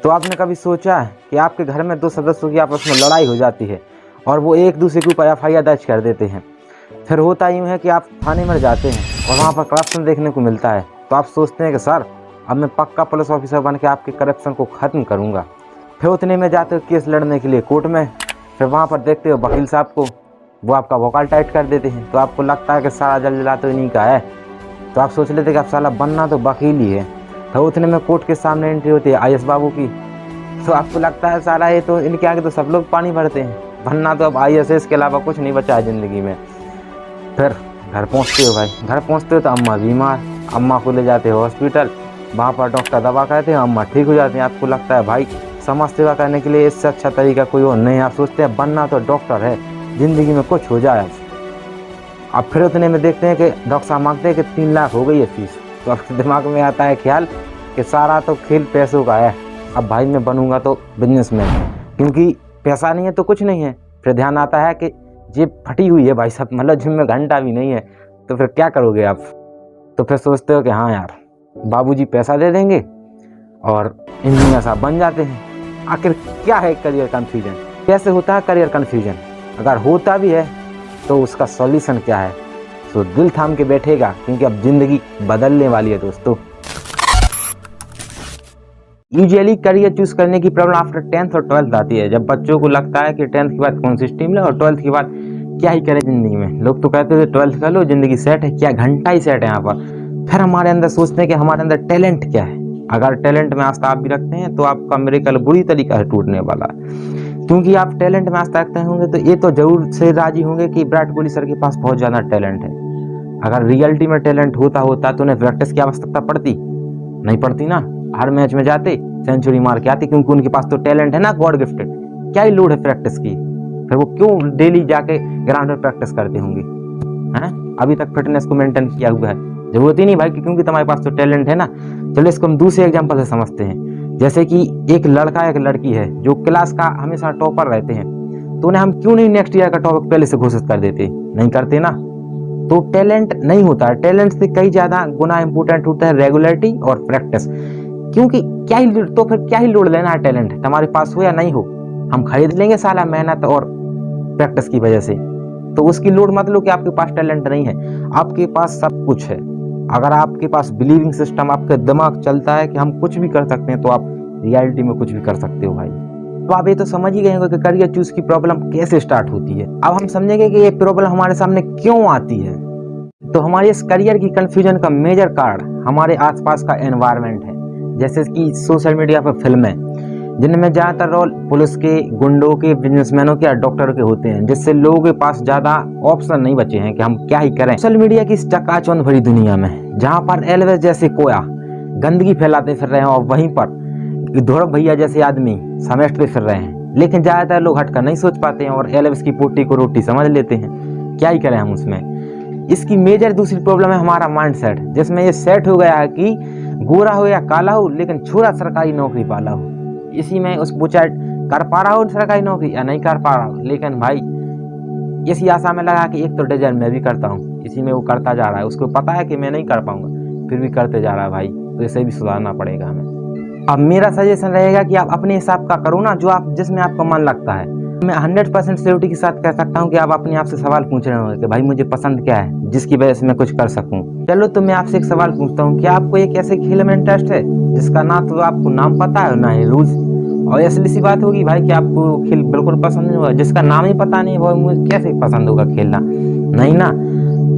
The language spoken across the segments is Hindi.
तो आपने कभी सोचा है कि आपके घर में दो सदस्यों की आपस में लड़ाई हो जाती है और वो एक दूसरे के ऊपर एफआईआर दर्ज कर देते हैं। फिर होता यूँ है कि आप थाने में जाते हैं और वहाँ पर करप्शन देखने को मिलता है, तो आप सोचते हैं कि सर अब मैं पक्का पुलिस ऑफिसर बन के आपके करप्शन को ख़त्म करूँगा। फिर उतने में जाते हो केस लड़ने के लिए कोर्ट में, फिर वहाँ पर देखते हो वकील साहब को, वो आपका वोकल टाइट कर देते हैं। तो आपको लगता है कि सारा जल तो इन्हीं का है, तो आप सोच लेते कि आप साला बनना तो वकील ही है। तो उतने में कोर्ट के सामने एंट्री होती है आईएएस बाबू की, तो आपको लगता है साला ये तो इनके आगे तो सब लोग पानी भरते हैं, बनना तो अब आईएएस के अलावा कुछ नहीं बचा है ज़िंदगी में। फिर घर पहुंचते हो भाई, घर पहुंचते हो तो अम्मा बीमार, अम्मा को ले जाते हो हॉस्पिटल, वहाँ पर डॉक्टर दवा कहते हैं, अम्मा ठीक हो जाती हैं। आपको लगता है भाई समाज सेवा करने के लिए इससे अच्छा तरीका कोई और नहीं। आप सोचते हैं बनना तो डॉक्टर है, ज़िंदगी में कुछ हो जाए। अब फिर उतने में देखते हैं कि डॉक्टर साहब मांगते हैं कि 3 लाख हो गई है फीस, तो आपके दिमाग में आता है ख्याल कि सारा तो खेल पैसों का है, अब भाई मैं बनूंगा तो बिजनेसमैन, क्योंकि पैसा नहीं है तो कुछ नहीं है। फिर ध्यान आता है कि जेब फटी हुई है भाई साहब, मतलब जिम में घंटा भी नहीं है, तो फिर क्या करोगे आप। तो फिर सोचते हो कि हाँ यार बाबूजी पैसा दे देंगे और इंजीनियर साहब बन जाते हैं। आखिर क्या है करियर कन्फ्यूजन, कैसे होता है करियर कन्फ्यूजन, अगर होता भी है तो उसका सॉल्यूशन क्या है। तो दिल थाम के बैठेगा, क्योंकि अब जिंदगी बदलने वाली है दोस्तों। यूजुअली करियर चूज करने की प्रॉब्लम आफ्टर 10th और 12th आती है, जब बच्चों को लगता है कि 10th के बाद कौन सी स्ट्रीम ले और 12th के बाद क्या ही करें जिंदगी में। लोग तो कहते थे 12th कर लो जिंदगी सेट है, क्या घंटा ही सेट है यहाँ पर। फिर हमारे अंदर सोचते हैं कि हमारे अंदर टैलेंट क्या है। अगर टैलेंट में आस्था आप भी रखते हैं तो आपका मिरेकल बुरी तरीके से टूटने वाला है, क्योंकि आप टैलेंट में आस्था रखते होंगे तो ये तो जरूर से राजी होंगे कि विराट कोहली सर के पास बहुत ज़्यादा टैलेंट है। अगर रियलिटी में टैलेंट होता तो उन्हें प्रैक्टिस की आवश्यकता पड़ती नहीं पड़ती ना, हर मैच में जाते सेंचुरी मार के आते, क्योंकि उनके पास तो टैलेंट है ना, गॉड गिफ्टेड। क्या ही लोड है प्रैक्टिस की, फिर वो क्यों डेली जाके ग्राउंड में प्रैक्टिस करते होंगे हैं। अभी तक फिटनेस को मेंटेन किया हुआ है, जरूरत ही नहीं भाई, क्योंकि तुम्हारे पास तो टैलेंट है ना। चलो इसको हम दूसरे एग्जांपल से समझते हैं, जैसे कि एक लड़का एक लड़की है जो क्लास का हमेशा टॉपर रहते हैं, तो उन्हें हम क्यों नहीं नेक्स्ट ईयर का टॉपिक पहले से घोषित कर देते, नहीं करते ना। तो टैलेंट नहीं होता है, टैलेंट से कई ज्यादा गुना इंपोर्टेंट होता है रेगुलरिटी और प्रैक्टिस। क्योंकि क्या ही लोड लेना है, टैलेंट तुम्हारे पास हो या नहीं हो, हम खरीद लेंगे साला मेहनत और प्रैक्टिस की वजह से। तो उसकी लोड मत लो कि आपके पास टैलेंट नहीं है, आपके पास सब कुछ है। अगर आपके पास बिलीविंग सिस्टम, आपका दिमाग चलता है कि हम कुछ भी कर सकते हैं, तो आप रियलिटी में कुछ भी कर सकते हो भाई। तो आप ये तो समझ ही गए होंगे कि करियर चूज की प्रॉब्लम कैसे स्टार्ट होती है। अब हम समझेंगे कि ये प्रॉब्लम हमारे सामने क्यों आती है। तो हमारे इस करियर की कंफ्यूजन का मेजर कारण हमारे आसपास का एनवायरनमेंट है, जैसे कि सोशल मीडिया पर फिल्में, जिनमें ज्यादातर रोल पुलिस के, गुंडों के, बिजनेसमैनों के या डॉक्टर के होते हैं, जिससे लोगों के पास ज्यादा ऑप्शन नहीं बचे हैं कि हम क्या ही करें। सोशल मीडिया की इस चकाचौंध भरी दुनिया में, जहां पर एलवेज जैसे कोया गंदगी फैलाते फिर रहे हैं और वहीं पर धौरव भैया जैसे आदमी समेटते फिर रहे हैं, लेकिन ज्यादातर लोग हटकर नहीं सोच पाते हैं और एलवेज की पोटी को रोटी समझ लेते हैं। क्या ही करें हम उसमें। इसकी मेजर दूसरी प्रॉब्लम है हमारा माइंडसेट, जिसमें ये सेट हो गया है कि गोरा हो या काला हो, लेकिन छोरा सरकारी नौकरी वाला हो। इसी में उस पूछा कर पा रहा हो सरकारी नौकरी या नहीं कर पा रहा हो, लेकिन भाई इसी आशा में लगा कि एक तो डिजाइन मैं भी करता हूँ, इसी में वो करता जा रहा है। उसको पता है कि मैं नहीं कर पाऊंगा, फिर भी करते जा रहा है भाई। तो इसे भी सुधारना पड़ेगा हमें। अब मेरा सजेशन रहेगा कि आप अपने हिसाब का करो ना, जिसमें आपका मन लगता है। मैं 100% श्योरिटी के साथ कह सकता हूँ कि आप अपने आप से सवाल पूछ रहे होंगे कि भाई मुझे पसंद क्या है जिसकी वजह से मैं कुछ कर सकूं। चलो तो मैं आपसे एक सवाल पूछता हूँ, क्या आपको एक ऐसे खेल में इंटरेस्ट है जिसका ना तो आपको नाम पता है ना ही रूल्स। और असली सी बात होगी भाई कि आपको खेल बिल्कुल पसंद नहीं होगा, जिसका नाम ही पता नहीं है मुझे कैसे पसंद होगा खेलना, नहीं ना।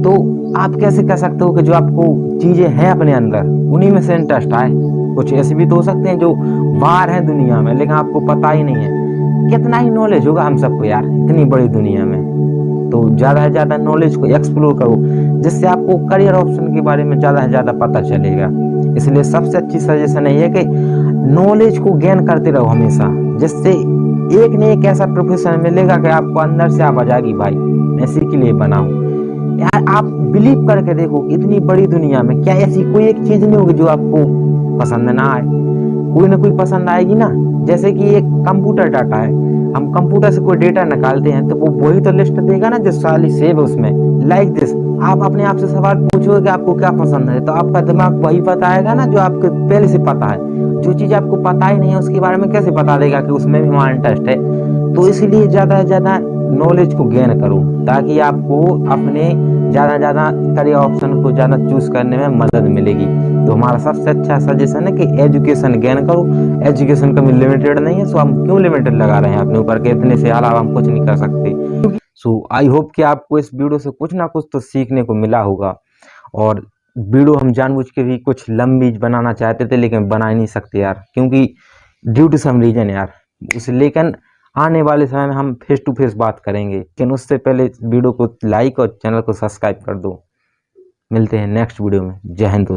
तो आप कैसे कह सकते हो कि जो आपको चीजें हैं अपने अंदर उन्हीं में से इंटरेस्ट आए। कुछ ऐसे भी तो हो सकते हैं जो बाहर हैं दुनिया में, लेकिन आपको पता ही नहीं है। कितना ही नॉलेज होगा हम सबको यार इतनी बड़ी दुनिया में। तो ज्यादा से ज्यादा नॉलेज को एक्सप्लोर करो, जिससे आपको करियर ऑप्शन के बारे में ज्यादा से ज्यादा पता चलेगा। इसलिए सबसे अच्छी सजेशन है कि नॉलेज को गेन करते रहो हमेशा, जिससे एक न एक ऐसा प्रोफेशन मिलेगा कि आपको अंदर से आप आ जाएगी भाई मैं इसी के लिए बना हूँ। यार आप बिलीव करके देखो, इतनी बड़ी दुनिया में क्या ऐसी कोई एक चीज नहीं होगी जो आपको पसंद ना आए, कोई ना कोई पसंद आएगी ना। जैसे कि एक कंप्यूटर डाटा है, हम कंप्यूटर से कोई डेटा निकालते हैं तो वो वही तो लिस्ट देगा ना जो सारी सेव है उसमें। लाइक दिस, आप अपने आप से सवाल पूछोगे कि आपको क्या पसंद है, तो आपका दिमाग वही बताएगा ना जो आपको पहले से पता है। जो चीज आपको पता ही नहीं है उसके बारे में कैसे बता देगा कि उसमें भी हमारा इंटरेस्ट है। तो इसलिए ज्यादा से ज्यादा नॉलेज को गेन करो ताकि आपको अपने ज्यादा ज्यादा करियर ऑप्शन को ज्यादा चूज करने में मदद मिलेगी। तो हमारा सबसे अच्छा सजेशन है कि एजुकेशन गेन करो। एजुकेशन कभी लिमिटेड नहीं है, सो हम क्यों लिमिटेड लगा रहे हैं अपने ऊपर के इतने से अलावा हम कुछ नहीं कर सकते। सो आई होप कि आपको इस वीडियो से कुछ ना कुछ तो सीखने को मिला होगा। और वीडियो हम जानबूझ के भी कुछ लंबी बनाना चाहते थे लेकिन बना ही नहीं सकते यार, क्योंकि ड्यू टू सम रीजन यार उस। लेकिन आने वाले समय में हम फेस टू फेस बात करेंगे, लेकिन उससे पहले वीडियो को लाइक और चैनल को सब्सक्राइब कर दो। मिलते हैं नेक्स्ट वीडियो में। जय हिंद दोस्तों।